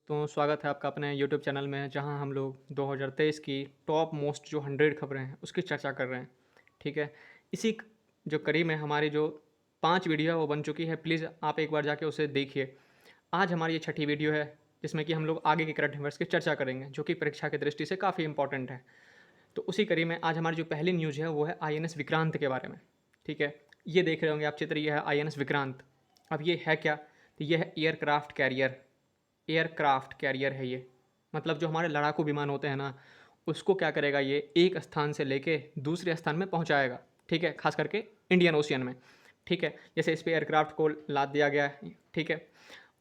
तो स्वागत है आपका अपने यूट्यूब चैनल में जहां हम लोग 2023 की टॉप मोस्ट जो 100 खबरें हैं उसकी चर्चा कर रहे हैं। ठीक है। इसी जो कड़ी में हमारी जो 5 वीडियो है वो बन चुकी है। प्लीज़ आप एक बार जाके उसे देखिए। आज हमारी ये छठी वीडियो है जिसमें कि हम लोग आगे के करंट अफेयर्स की चर्चा करेंगे जो कि परीक्षा की दृष्टि से काफ़ी इंपॉर्टेंट है। तो उसी कड़ी में आज हमारी जो पहली न्यूज़ है वो है INS विक्रांत के बारे में। ठीक है। ये देख रहे होंगे आप चित्र, ये है INS विक्रांत। अब ये है क्या? तो ये है एयरक्राफ्ट कैरियर है ये। मतलब जो हमारे लड़ाकू विमान होते हैं ना, उसको क्या करेगा, ये एक स्थान से लेके दूसरे स्थान में पहुंचाएगा। ठीक है, खास करके इंडियन ओशियन में। ठीक है, जैसे इस पे एयरक्राफ्ट को लाद दिया गया है। ठीक है,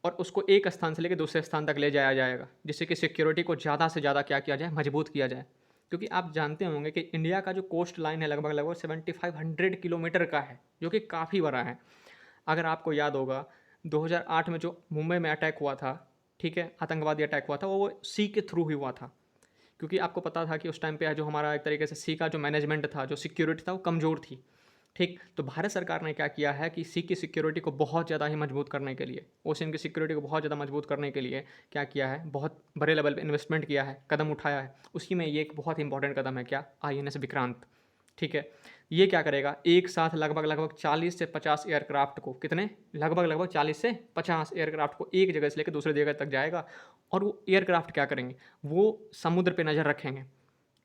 और उसको एक स्थान से लेकर दूसरे स्थान तक ले जाया जाएगा जिससे कि सिक्योरिटी को ज़्यादा से ज़्यादा क्या किया जाए, मजबूत किया जाए। क्योंकि आप जानते होंगे कि इंडिया का जो कोस्ट लाइन है लगभग लगभग 7500 किलोमीटर का है, जो कि काफ़ी बड़ा है। अगर आपको याद होगा 2008 में जो मुंबई में अटैक हुआ था, ठीक है, आतंकवादी अटैक हुआ था, वो सी के थ्रू ही हुआ था। क्योंकि आपको पता था कि उस टाइम पे जो हमारा एक तरीके से सी का जो मैनेजमेंट था, जो सिक्योरिटी था, वो कमज़ोर थी। ठीक, तो भारत सरकार ने क्या किया है कि सी की सिक्योरिटी को बहुत ज़्यादा ही मजबूत करने के लिए, ओशियन की सिक्योरिटी को बहुत ज़्यादा मजबूत करने के लिए क्या किया है, बहुत बड़े लेवल पे इन्वेस्टमेंट किया है, कदम उठाया है। उसी में ये एक बहुत इंपॉर्टेंट कदम है, क्या, INS विक्रांत। ठीक है, ये क्या करेगा, एक साथ लगभग लगभग 40 से 50 एयरक्राफ्ट को, कितने, लगभग लगभग 40 से 50 एयरक्राफ्ट को एक जगह से लेकर दूसरी जगह तक जाएगा। और वो एयरक्राफ्ट क्या करेंगे, वो समुद्र पे नज़र रखेंगे।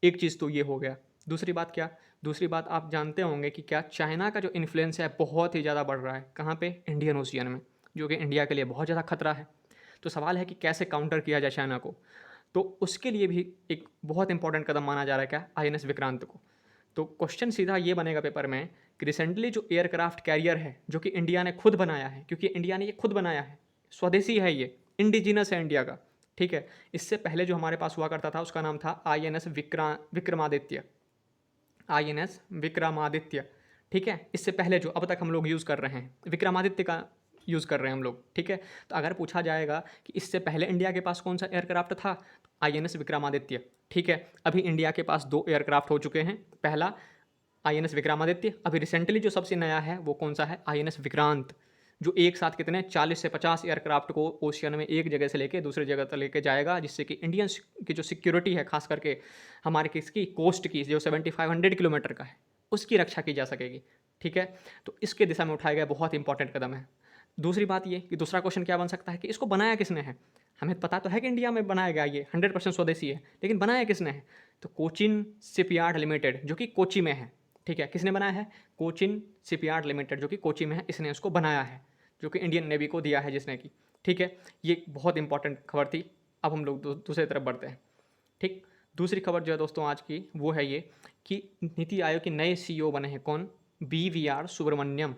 एक चीज़ तो ये हो गया। दूसरी बात क्या, दूसरी बात आप जानते होंगे कि क्या, चाइना का जो इन्फ्लुएंस है बहुत ही ज़्यादा बढ़ रहा है। कहाँ पे, इंडियन ओशियन में, जो कि इंडिया के लिए बहुत ज़्यादा खतरा है। तो सवाल है कि कैसे काउंटर किया जाए चाइना को। तो उसके लिए भी एक बहुत इंपॉर्टेंट कदम माना जा रहा है, क्या, INS विक्रांत को। तो क्वेश्चन सीधा ये बनेगा पेपर में कि रिसेंटली जो एयरक्राफ्ट कैरियर है जो कि इंडिया ने खुद बनाया है, क्योंकि इंडिया ने ये खुद बनाया है, स्वदेशी है ये, इंडिजिनस है इंडिया का। ठीक है, इससे पहले जो हमारे पास हुआ करता था उसका नाम था INS विक्रमादित्य। INS विक्रमादित्य। ठीक है, इससे पहले जो अब तक हम लोग यूज़ कर रहे हैं, विक्रमादित्य का यूज़ कर रहे हैं हम लोग। ठीक है, तो अगर पूछा जाएगा कि इससे पहले इंडिया के पास कौन सा एयरक्राफ्ट था, तो INS विक्रमादित्य। ठीक है, अभी इंडिया के पास 2 एयरक्राफ्ट हो चुके हैं। पहला INS विक्रमादित्य, अभी रिसेंटली जो सबसे नया है वो कौन सा है, INS विक्रांत, जो एक साथ कितने 40 से 50 एयरक्राफ्ट को ओशियन में एक जगह से लेके दूसरी जगह तक लेके जाएगा, जिससे कि इंडियन की जो सिक्योरिटी है, खास करके हमारे किसकी, कोस्ट की, जो 7500 किलोमीटर का है, उसकी रक्षा की जा सकेगी। ठीक है, तो इसके दिशा में उठाया गया बहुत इंपॉर्टेंट कदम है। दूसरी बात ये कि दूसरा क्वेश्चन क्या बन सकता है कि इसको बनाया किसने है। हमें पता तो है कि इंडिया में बनाया गया, ये 100% स्वदेशी है, लेकिन बनाया किसने है, तो कोचिन शिपयार्ड लिमिटेड, जो कि कोची में है। ठीक है, किसने बनाया है, कोचिन शिपयार्ड लिमिटेड, जो कि कोची में है, इसने उसको बनाया है, जो कि इंडियन नेवी को दिया है जिसने की। ठीक है, ये बहुत इंपॉर्टेंट खबर थी। अब हम लोग दूसरी तरफ बढ़ते हैं। ठीक, दूसरी खबर जो है दोस्तों आज की, वो है ये कि नीति आयोग के नए CEO बने हैं, कौन, BVR सुब्रमण्यम।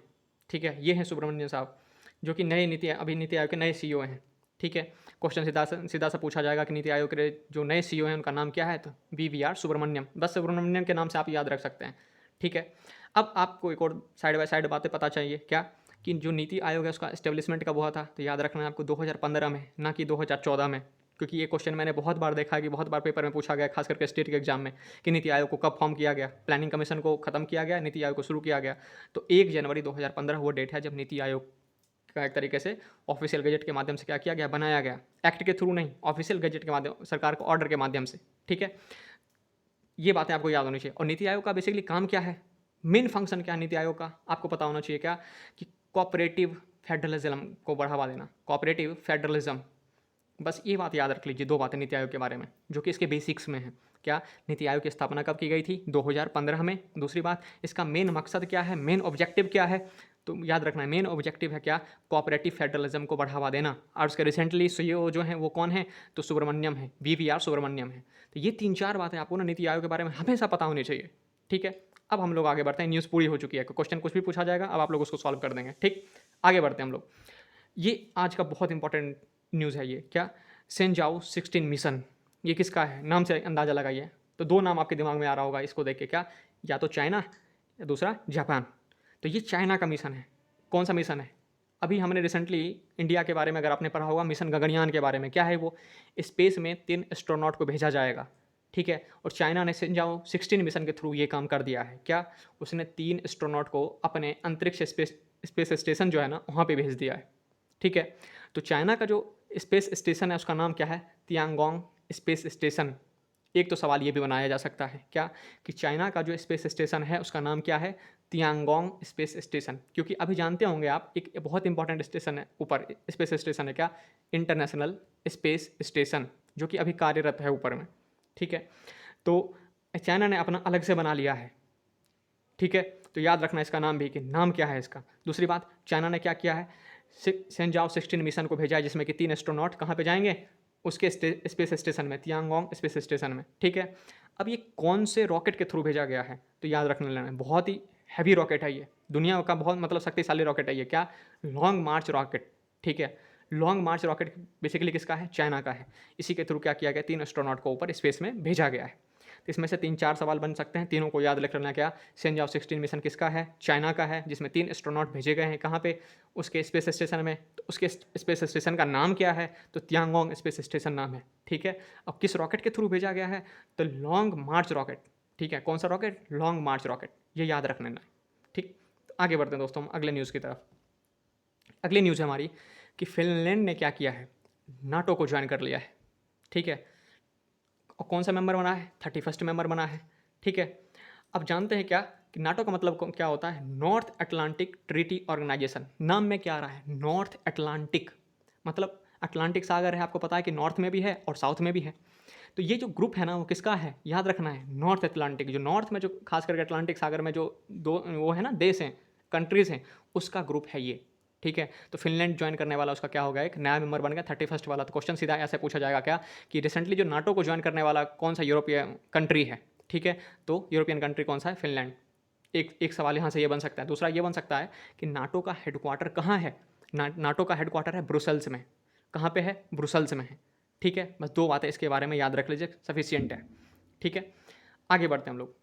ठीक है, ये हैं सुब्रमण्यम साहब, जो कि अभी नीति आयोग के नए CEO हैं। ठीक है, क्वेश्चन सीधा सा पूछा जाएगा कि नीति आयोग के जो नए CEO हैं उनका नाम क्या है, तो BVR सुब्रमण्यम, बस सुब्रमण्यम के नाम से आप याद रख सकते हैं। ठीक है, अब आपको एक और साइड बाय साइड बातें पता चाहिए, क्या, कि जो नीति आयोग है उसका इस्टेब्लिशमेंट कब हुआ था, तो याद रखना है आपको 2015 में, ना कि 2014 में। क्योंकि ये क्वेश्चन मैंने बहुत बार देखा है कि बहुत बार पेपर में पूछा गया, खास करके स्टेट के एग्जाम में, कि नीति आयोग को कब फॉर्म किया गया, प्लानिंग कमीशन को खत्म किया गया, नीति आयोग को शुरू किया गया। तो 1 जनवरी 2015 वो डेट है जब नीति आयोग का एक तरीके से ऑफिशियल गजट के माध्यम से क्या किया गया, बनाया गया। एक्ट के थ्रू नहीं, ऑफिशियल गजट के माध्यम, सरकार को ऑर्डर के माध्यम से। ठीक है, ये बातें आपको याद होनी चाहिए। और नीति आयोग का बेसिकली काम क्या है, मेन फंक्शन क्या है नीति आयोग का, आपको पता होना चाहिए, क्या, कि कोऑपरेटिव फेडरलिज्म को बढ़ावा देना, कोऑपरेटिव फेडरलिज्म। बस ये बात याद रख लीजिए, 2 बातें नीति आयोग के बारे में जो कि इसके बेसिक्स में है। क्या, नीति आयोग की स्थापना कब की गई थी, 2015 में। दूसरी बात, इसका मेन मकसद क्या है, मेन ऑब्जेक्टिव क्या है, तो याद रखना है मेन ऑब्जेक्टिव है क्या, कोऑपरेटिव फेडरलिज्म को बढ़ावा देना। और उसके रिसेंटली CEO जो हैं वो कौन है, तो सुब्रमण्यम है, BVR सुब्रमण्यम है। तो ये 3-4 बातें आपको ना नीति आयोग के बारे में हमेशा पता होनी चाहिए। ठीक है, अब हम लोग आगे बढ़ते हैं, न्यूज़ पूरी हो चुकी है, क्वेश्चन कुछ भी पूछा जाएगा अब आप लोग उसको सॉल्व कर देंगे। ठीक, आगे बढ़ते हैं हम लोग। ये आज का बहुत इंपॉर्टेंट न्यूज़ है ये, क्या, सेंजाओ 16 मिशन, ये किसका है, नाम से अंदाज़ा लगाइए। तो 2 नाम आपके दिमाग में आ रहा होगा इसको देख के, क्या, या तो चाइना या दूसरा जापान। तो ये चाइना का मिशन है। कौन सा मिशन है, अभी हमने रिसेंटली इंडिया के बारे में अगर आपने पढ़ा होगा, मिशन गगनयान के बारे में, क्या है वो, स्पेस में 3 एस्ट्रोनॉट को भेजा जाएगा। ठीक है, और चाइना ने सेंजाओ 16 मिशन के थ्रू ये काम कर दिया है, क्या, उसने 3 एस्ट्रोनॉट को अपने अंतरिक्ष स्पेस स्पेस स्टेशन जो है ना वहाँ पे भेज दिया है। ठीक है, तो चाइना का जो स्पेस स्टेशन है उसका नाम क्या है? Tiangong space station. एक तो सवाल ये भी बनाया जा सकता है क्या, कि चाइना का जो स्पेस स्टेशन है उसका नाम क्या है? Tiangong space station. क्योंकि अभी जानते होंगे आप, एक बहुत इंपॉर्टेंट स्टेशन है ऊपर, स्पेस स्टेशन है क्या? इंटरनेशनल स्पेस स्टेशन, जो कि अभी कार्यरत है ऊपर में। ठीक है, तो चाइना ने अपना अलग से बना लिया है। ठीक है, तो याद रखना इसका नाम भी, कि नाम क्या है इसका। दूसरी बात, चाइना ने क्या किया है? सेंजाओ 16 मिशन को भेजा है, जिसमें कि 3 एस्ट्रोनॉट कहाँ पे जाएंगे? उसके स्पेस स्टेशन में, तियांगोंग स्पेस स्टेशन में। ठीक है, अब ये कौन से रॉकेट के थ्रू भेजा गया है? तो याद रखने लेना है, बहुत ही हैवी रॉकेट है ये, दुनिया का बहुत मतलब शक्तिशाली रॉकेट है ये। क्या? लॉन्ग मार्च रॉकेट। ठीक है, लॉन्ग मार्च रॉकेट बेसिकली किसका है? चाइना का है। इसी के थ्रू क्या किया गया? 3 एस्ट्रोनॉट को ऊपर स्पेस में भेजा गया है। तो इसमें से 3-4 सवाल बन सकते हैं, तीनों को याद रख लेना। क्या? सेंजाओ 16 मिशन किसका है? चाइना का है, जिसमें 3 एस्ट्रोनॉट भेजे गए हैं। कहाँ पे? उसके स्पेस स्टेशन में। तो उसके स्पेस स्टेशन का नाम क्या है? तो तियांगोंग स्पेस स्टेशन नाम है। ठीक है, अब किस रॉकेट के थ्रू भेजा गया है? तो लॉन्ग मार्च रॉकेट। ठीक है, कौन सा रॉकेट? लॉन्ग मार्च रॉकेट, ये याद रख लेना है। ठीक, तो आगे बढ़ते हैं दोस्तों हम अगले न्यूज़ की तरफ। अगली न्यूज़ है हमारी कि फिनलैंड ने क्या किया है? नाटो को ज्वाइन कर लिया है। ठीक है, और कौन सा मेंबर बना है? 31st मेंबर बना है। ठीक है, अब जानते हैं क्या कि नाटो का मतलब क्या होता है? North Atlantic Treaty Organization. नाम में क्या आ रहा है? नॉर्थ अटलांटिक, मतलब अटलांटिक सागर है, आपको पता है कि नॉर्थ में भी है और साउथ में भी है। तो ये जो ग्रुप है ना, वो किसका है? याद रखना है, नॉर्थ अटलांटिक। जो नॉर्थ में, जो खास करके अटलांटिक सागर में जो दो वो है ना देश हैं, कंट्रीज़ हैं, उसका ग्रुप है ये। ठीक है, तो फिनलैंड ज्वाइन करने वाला उसका क्या होगा? एक नया मेंबर बन गया, 31st वाला। तो क्वेश्चन सीधा ऐसे पूछा जाएगा क्या, कि रिसेंटली जो नाटो को ज्वाइन करने वाला कौन सा यूरोपीय कंट्री है? ठीक है, तो यूरोपियन कंट्री कौन सा है? फिनलैंड। एक सवाल यहाँ से ये बन सकता है। दूसरा ये बन सकता है कि नाटो का हेडक्वार्टर कहाँ है? नाटो का हेडक्वार्टर है ब्रुसल्स में। कहाँ पे है? ब्रुसल्स में है। ठीक है, बस 2 बातें इसके बारे में याद रख लीजिए, सफिशियंट है। ठीक है, आगे बढ़ते हैं हम लोग।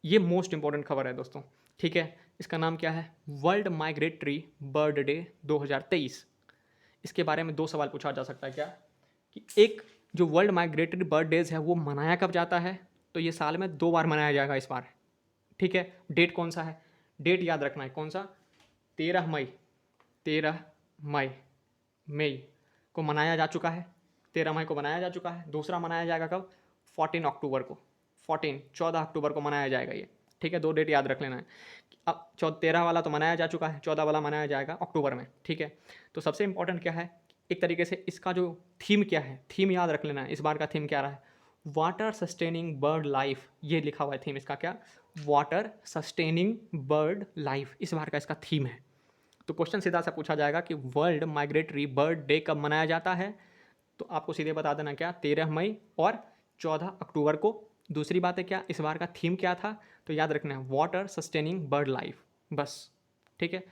ये मोस्ट इंपॉर्टेंट खबर है दोस्तों। ठीक है, इसका नाम क्या है? World migratory bird day 2023। इसके बारे में 2 सवाल पूछा जा सकता है क्या, कि एक, जो वर्ल्ड माइग्रेटरी बर्ड डेज है वो मनाया कब जाता है? तो ये साल में 2 बार मनाया जाएगा इस बार। ठीक है, डेट कौन सा है? डेट याद रखना है, कौन सा? 13 मई। 13 मई, मई को मनाया जा चुका है। 13 मई को मनाया जा चुका है। दूसरा मनाया जाएगा कब? 14 अक्टूबर को। 14 अक्टूबर को मनाया जाएगा ये। ठीक है, 2 डेट याद रख लेना है। अब 13 वाला तो मनाया जा चुका है, 14 वाला मनाया जाएगा अक्टूबर में। ठीक है, तो सबसे इंपॉर्टेंट क्या है, एक तरीके से इसका जो थीम क्या है, थीम याद रख लेना है। इस बार का थीम क्या रहा है? वाटर सस्टेनिंग बर्ड लाइफ, ये लिखा हुआ है थीम इसका। क्या? वाटर सस्टेनिंग बर्ड लाइफ, इस बार का इसका थीम है। तो क्वेश्चन सीधा सा पूछा जाएगा कि वर्ल्ड माइग्रेटरी बर्ड डे कब मनाया जाता है? तो आपको सीधे बता देना, क्या? 13 मई और 14 अक्टूबर को। दूसरी बात है क्या, इस बार का थीम क्या था? तो याद रखना है, वाटर सस्टेनिंग बर्ड लाइफ, बस। ठीक है,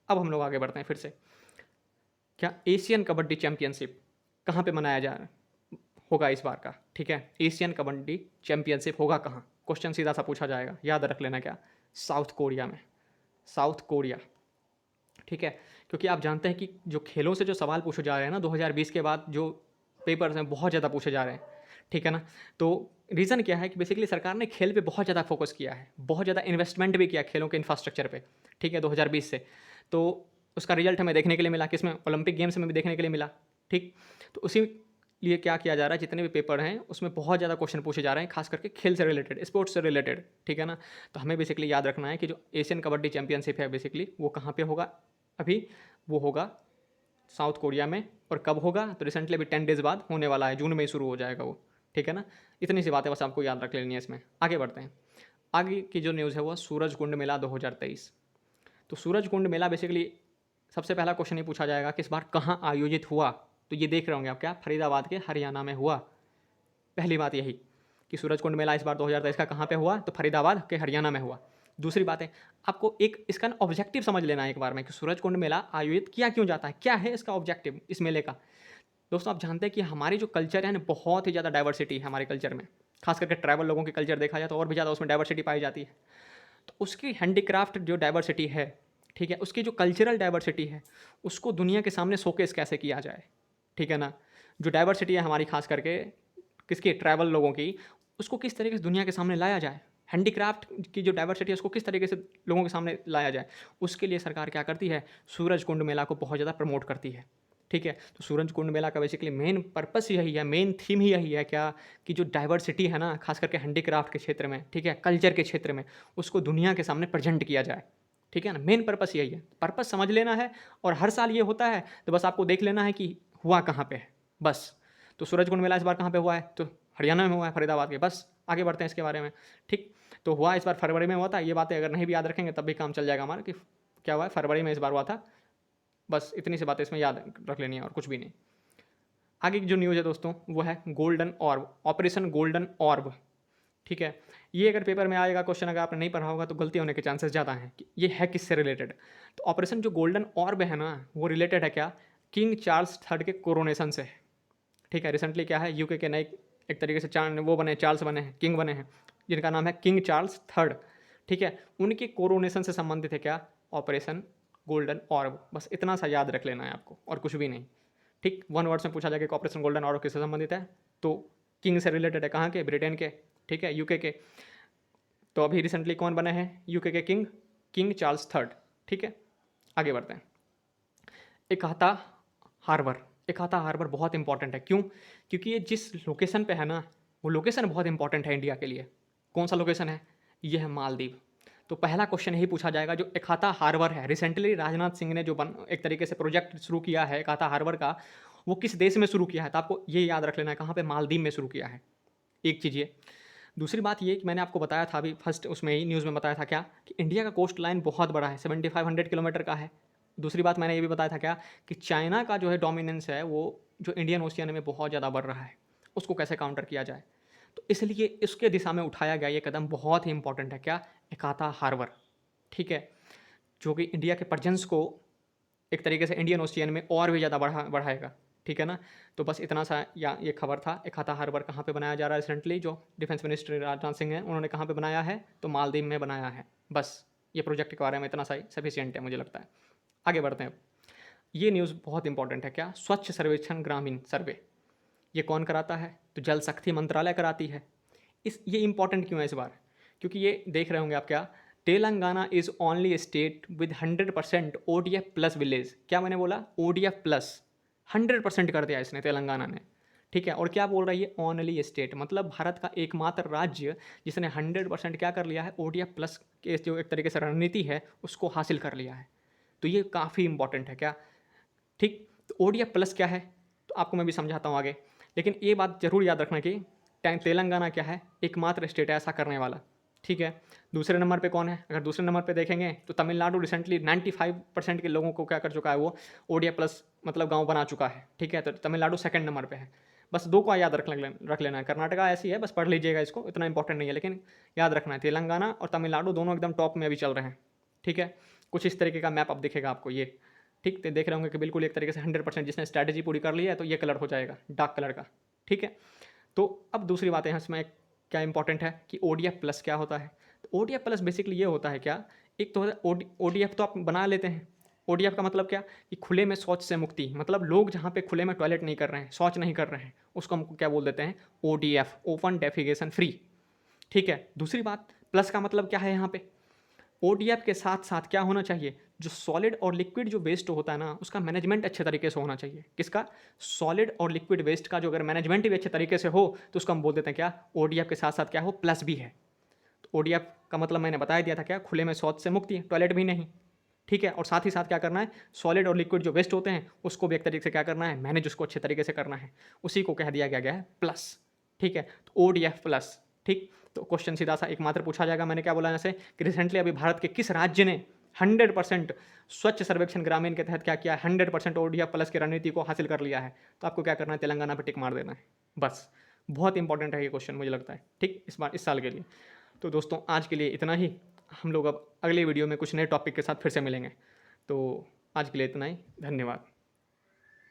अब हम लोग आगे बढ़ते हैं फिर से। क्या एशियन कबड्डी चैंपियनशिप कहाँ पे मनाया जा होगा इस बार का? ठीक है, एशियन कबड्डी चैंपियनशिप होगा कहाँ? क्वेश्चन सीधा सा पूछा जाएगा, याद रख लेना। क्या? साउथ कोरिया में। South Korea. ठीक है, क्योंकि आप जानते हैं कि जो खेलों से जो सवाल पूछे जा रहे हैं ना 2020 के बाद, जो पेपर्स हैं बहुत ज़्यादा पूछे जा रहे हैं। ठीक है ना, तो रीज़न क्या है कि बेसिकली सरकार ने खेल पे बहुत ज़्यादा फोकस किया है, बहुत ज़्यादा इन्वेस्टमेंट भी किया खेलों के इंफ्रास्ट्रक्चर पे। ठीक है, 2020 से। तो उसका रिजल्ट हमें देखने के लिए मिला, किसमें? ओलंपिक गेम्स में भी देखने के लिए मिला। ठीक, तो उसी लिए क्या किया जा रहा है, जितने भी पेपर हैं उसमें बहुत ज़्यादा क्वेश्चन पूछे जा रहे हैं, खास करके खेल से रिलेटेड, स्पोर्ट्स से रिलेटेड। ठीक है ना, तो हमें बेसिकली याद रखना है कि जो एशियन कबड्डी चैंपियनशिप है बेसिकली वो कहाँ पे होगा अभी? वो होगा साउथ कोरिया में। और कब होगा? तो रिसेंटली अभी 10 डेज़ बाद होने वाला है, जून में ही शुरू हो जाएगा वो। ठीक है ना, इतनी सी बातें बस आपको याद रख लेनी है इसमें। आगे बढ़ते हैं। आगे की जो न्यूज़ है वो सूरज कुंड मेला 2023। तो सूरज कुंड मेला बेसिकली सबसे पहला क्वेश्चन ये पूछा जाएगा कि इस बार कहाँ आयोजित हुआ? तो ये देख रहे होंगे आप, क्या? फरीदाबाद के हरियाणा में हुआ। पहली बात यही कि सूरज कुंड मेला इस बार 2023 का कहाँ पे हुआ? तो फरीदाबाद के हरियाणा में हुआ। दूसरी बात है, आपको एक इसका ऑब्जेक्टिव समझ लेना है एक बार में, कि सूरज कुंड मेला आयोजित किया क्यों जाता है, क्या है इसका ऑब्जेक्टिव इस मेले का। दोस्तों आप जानते हैं कि हमारी जो कल्चर है ना, बहुत ही ज़्यादा डाइवर्सिटी है हमारे कल्चर में। खास करके ट्राइबल लोगों की कल्चर देखा जाए तो और भी ज़्यादा उसमें डाइवर्सिटी पाई जाती है। तो उसकी हैंडीक्राफ्ट जो डाइवर्सिटी है, ठीक है, उसकी जो कल्चरल डाइवर्सिटी है, उसको दुनिया के सामने शोकेस कैसे किया जाए। ठीक है ना, जो डाइवर्सिटी है हमारी खास करके किसकी? ट्राइबल लोगों की, उसको किस तरीके से दुनिया के सामने लाया जाए। हैंडीक्राफ्ट की जो डाइवर्सिटी है उसको किस तरीके से लोगों के सामने लाया जाए, उसके लिए सरकार क्या करती है? सूरज कुंड मेला को बहुत ज़्यादा प्रमोट करती है। ठीक है। तो सूरज कुंड मेला का बेसिकली मेन पर्पस यही है, मेन थीम ही यही है क्या, कि जो डाइवर्सिटी है ना, खास करके हैंडीक्राफ्ट के क्षेत्र में, ठीक है, कल्चर के क्षेत्र में, उसको दुनिया के सामने प्रेजेंट किया जाए। ठीक है ना, मेन पर्पस यही है, पर्पस समझ लेना है। और हर साल ये होता है, तो बस आपको देख लेना है कि हुआ कहाँ पे है, बस। तो सूरज कुंड मेला इस बार कहाँ पे हुआ है, तो हरियाणा में हुआ है, फरीदाबाद के। बस आगे बढ़ते हैं इसके बारे में। ठीक, तो हुआ इस बार फरवरी में हुआ था। ये बातें अगर नहीं भी याद रखेंगे तब भी काम चल जाएगा हमारा, कि क्या हुआ है, फरवरी में इस बार हुआ था। बस इतनी सी बातें इसमें याद रख लेनी है और कुछ भी नहीं। आगे की जो न्यूज़ है दोस्तों, वो है गोल्डन ऑर्ब, ऑपरेशन गोल्डन ऑर्ब। ठीक है, ये अगर पेपर में आएगा क्वेश्चन, अगर आपने नहीं पढ़ा होगा तो गलती होने के चांसेस ज़्यादा हैं कि ये है किससे रिलेटेड। तो ऑपरेशन जो गोल्डन ऑर्ब है ना, वो रिलेटेड है क्या, किंग चार्ल्स थर्ड के कोरोनेशन से। ठीक है, रिसेंटली क्या है, यूके के नए एक तरीके से वो बने, चार्ल्स बने हैं, किंग बने हैं, जिनका नाम है किंग चार्ल्स थर्ड। ठीक है, उनके कोरोनेशन से संबंधित है क्या, ऑपरेशन गोल्डन ऑर्ब। बस इतना सा याद रख लेना है आपको और कुछ भी नहीं। ठीक, वन वर्ड्स में पूछा जाएगा कि ऑपरेशन गोल्डन ऑर्ब किससे संबंधित है, तो किंग से रिलेटेड है। कहाँ के, ब्रिटेन के। ठीक है, यूके के। तो अभी रिसेंटली कौन बने हैं यूके के किंग, किंग चार्ल्स थर्ड। ठीक है, आगे बढ़ते हैं। इकाता हार्बर, इकाता हार्बर बहुत इंपॉर्टेंट है। क्यों, क्योंकि ये जिस लोकेशन पे है ना, वो लोकेशन बहुत इंपॉर्टेंट है इंडिया के लिए। कौन सा लोकेशन है, ये है मालदीव। तो पहला क्वेश्चन यही पूछा जाएगा, जो इकाता हार्बर है, रिसेंटली राजनाथ सिंह ने जो एक तरीके से प्रोजेक्ट शुरू किया है इकाता हार्बर का, वो किस देश में शुरू किया है, तो आपको ये याद रख लेना है कहाँ पे, मालदीव में शुरू किया है। एक चीज़ ये। दूसरी बात ये कि मैंने आपको बताया था अभी फर्स्ट उसमें ही न्यूज़ में बताया था क्या, कि इंडिया का कोस्ट लाइन बहुत बड़ा है, 7500 किलोमीटर का है। दूसरी बात मैंने ये भी बताया था क्या, कि चाइना का जो है डोमिनेंस है, वो जो इंडियन ओशियन में बहुत ज़्यादा बढ़ रहा है, उसको कैसे काउंटर किया जाए। तो इसलिए इसके दिशा में उठाया गया ये कदम बहुत ही इंपॉर्टेंट है क्या, इकाता हार्बर। ठीक है, जो कि इंडिया के प्रजेंस को एक तरीके से इंडियन ओशियन में और भी ज़्यादा बढ़ाएगा। ठीक है ना, तो बस इतना सा या ये खबर था। इकाता हार्बर कहाँ पे बनाया जा रहा है रिसेंटली, जो डिफेंस मिनिस्टर राजनाथ सिंह हैं, उन्होंने कहाँ पे बनाया है, तो मालदीव में बनाया है। बस ये प्रोजेक्ट के बारे में इतना सा ही सफिशियंट है मुझे लगता है। आगे बढ़ते हैं। ये न्यूज़ बहुत इंपॉर्टेंट है क्या, स्वच्छ सर्वेक्षण ग्रामीण सर्वे, ये कौन कराता है, तो जल शक्ति मंत्रालय कराती है। ये इंपॉर्टेंट क्यों है इस बार, क्योंकि ये देख रहे होंगे आप क्या, Telangana is only state with 100% ODF plus village. क्या मैंने बोला, ODF प्लस 100% कर दिया इसने तेलंगाना ने। ठीक है, और क्या बोल रही है, ओनली स्टेट, मतलब भारत का एकमात्र राज्य जिसने 100% क्या कर लिया है, ODF प्लस के जो एक तरीके से रणनीति है उसको हासिल कर लिया है। तो ये काफ़ी इंपॉर्टेंट है क्या। ठीक, तो ODF प्लस क्या है, तो आपको मैं भी समझाता हूँ आगे। लेकिन ये बात जरूर याद रखना कि तेलंगाना क्या है, एकमात्र स्टेट है ऐसा करने वाला। ठीक है, दूसरे नंबर पे कौन है, अगर दूसरे नंबर पे देखेंगे तो तमिलनाडु रिसेंटली 95% के लोगों को क्या कर चुका है, वो ODF प्लस मतलब गांव बना चुका है। ठीक है, तो तमिलनाडु सेकंड नंबर पे है। बस दो को याद रख लेना है। कर्नाटका ऐसी है, बस पढ़ लीजिएगा इसको, इतना इंपॉर्टेंट नहीं है, लेकिन याद रखना है तेलंगाना और तमिलनाडु दोनों एकदम टॉप में अभी चल रहे हैं। ठीक है, कुछ इस तरीके का मैप अब दिखेगा आपको ये। ठीक, तो देख रहे होंगे कि बिल्कुल एक तरीके से 100% जिसने स्ट्रैटेजी पूरी कर ली है, तो ये कलर हो जाएगा डार्क कलर का। ठीक है, तो अब दूसरी बात है इसमें क्या इंपॉर्टेंट है कि ODF प्लस क्या होता है। तो ODF प्लस बेसिकली ये होता है क्या, एक तो ODF तो आप बना लेते हैं। ODF का मतलब क्या, कि खुले में शौच से मुक्ति, मतलब लोग जहाँ पे खुले में टॉयलेट नहीं कर रहे हैं, शौच नहीं कर रहे हैं, उसको हम क्या बोल देते हैं, ODF, ओपन डेफिकेशन फ्री। ठीक है, दूसरी बात, प्लस का मतलब क्या है यहाँ पे, ODF के साथ साथ क्या होना चाहिए, जो सॉलिड और लिक्विड जो वेस्ट होता है ना, उसका मैनेजमेंट अच्छे तरीके से होना चाहिए। किसका, सॉलिड और लिक्विड वेस्ट का जो अगर मैनेजमेंट भी अच्छे तरीके से हो, तो उसको हम बोल देते हैं क्या, ODF के साथ साथ क्या हो, प्लस भी है। तो ODF का मतलब मैंने बता दिया था क्या, खुले में शौच से मुक्ति, टॉयलेट भी नहीं। ठीक है, और साथ ही साथ क्या करना है, सॉलिड और लिक्विड जो वेस्ट होते हैं उसको भी एक तरीके से क्या करना है, मैनेज उसको अच्छे तरीके से करना है, उसी को कह दिया गया है प्लस। ठीक है, तो ODF प्लस। ठीक, तो क्वेश्चन सीधा सा एकमात्र पूछा जाएगा, मैंने क्या बोला जैसे कि रिसेंटली अभी भारत के किस राज्य ने 100% स्वच्छ सर्वेक्षण ग्रामीण के तहत क्या किया है, 100% ODF प्लस की रणनीति को हासिल कर लिया है। तो आपको क्या करना है, तेलंगाना पे टिक मार देना है बस। बहुत इंपॉर्टेंट है ये क्वेश्चन मुझे लगता है, ठीक, इस साल के लिए। तो दोस्तों आज के लिए इतना ही। हम लोग अब अगले वीडियो में कुछ नए टॉपिक के साथ फिर से मिलेंगे। तो आज के लिए इतना ही, धन्यवाद।